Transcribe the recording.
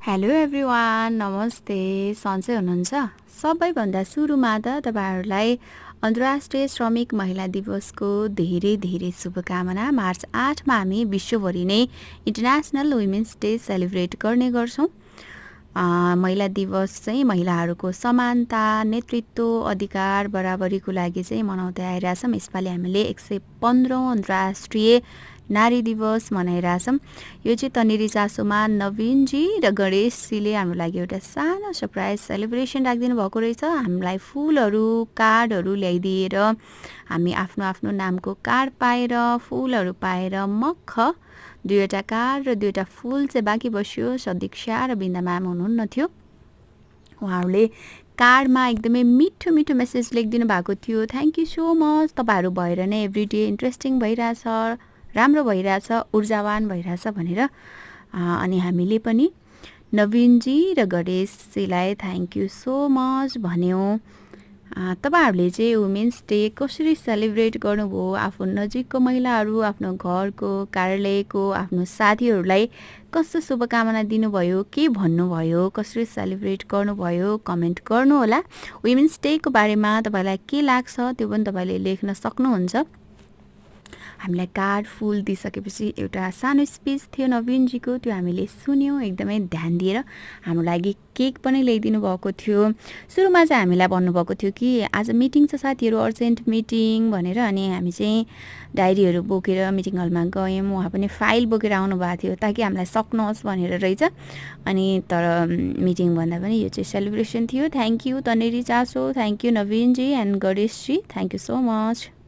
Hello everyone, नमस्ते। सन्चै हुनुहुन्छ? सबैभन्दा सुरुमा त तपाईँहरूलाई अन्तर्राष्ट्रिय श्रमिक महिला दिवसको धेरै धेरै शुभकामना। मार्च 8मा हामी विश्वभरि नै इन्टरनेसनल वुमेन्स डे सेलिब्रेट गर्ने गर्छौँ। महिला दिवस चाहिँ महिलाहरूको समानता, नेतृत्व, अधिकार, बराबरीको लागि चाहिँ मनाउँदै आइरहेछौँ। यसपालि हामीले 115औँ अन्तर्राष्ट्रिय नारी दिवस मनाइरहेछौँ। यो चाहिँ तनेरी चासोमा नवीनजी र गणेशजीले हाम्रो लागि एउटा सानो सरप्राइज सेलिब्रेसन राखिदिनु भएको रहेछ। हामीलाई फुलहरू, कार्डहरू ल्याइदिएर हामी आफ्नो आफ्नो नामको कार्ड पाएर, फुलहरू पाएर मख 2वटा कार्ड र 2वटा फुल चाहिँ बाँकी बस्यो। सदीक्षा र बिन्दा म्याम हुनुहुन्न थियो। उहाँहरूले कार्डमा एकदमै मिठो मिठो मेसेज लेखिदिनु भएको थियो। Thank you so much. तपाईँहरू भएर नै एभ्रिडे इन्ट्रेस्टिङ भइरहेछ, राम्रो भइरहेछ, ऊर्जावान भइरहेछ भनेर। अनि हामीले पनि नवीनजी र गणेशजीलाई थ्याङ्क यू सो मच भन्यौँ। तपाईँहरूले चाहिँ वुमेन्स डे कसरी सेलिब्रेट गर्नुभयो? आफ्नो नजिकको महिलाहरू, आफ्नो घरको, कार्यालयको, आफ्नो साथीहरूलाई कस्तो शुभकामना दिनुभयो, के भन्नुभयो, कसरी सेलिब्रेट गर्नुभयो, कमेन्ट गर्नुहोला। वुमेन्स डेको बारेमा तपाईँलाई के लाग्छ त्यो पनि तपाईँले लेख्न सक्नुहुन्छ। हामीलाई कार्ड फुल दिइसकेपछि एउटा सानो स्पिच थियो नवीनजीको, त्यो हामीले सुन्यौँ एकदमै ध्यान दिएर। हाम्रो लागि केक पनि ल्याइदिनु भएको थियो। सुरुमा चाहिँ हामीलाई भन्नुभएको थियो कि आज मिटिङ छ साथीहरू, अर्जेन्ट मिटिङ भनेर। अनि हामी चाहिँ डायरीहरू बोकेर मिटिङ हलमा गयौँ। उहाँ पनि फाइल बोकेर आउनु भएको थियो ताकि हामीलाई सक्नुहोस् भनेर रहेछ। अनि तर मिटिङ भन्दा पनि यो चाहिँ सेलिब्रेसन थियो। थ्याङ्क यू तनेरी चासो, thank you Naveenji and Ganeshji, thank you so much.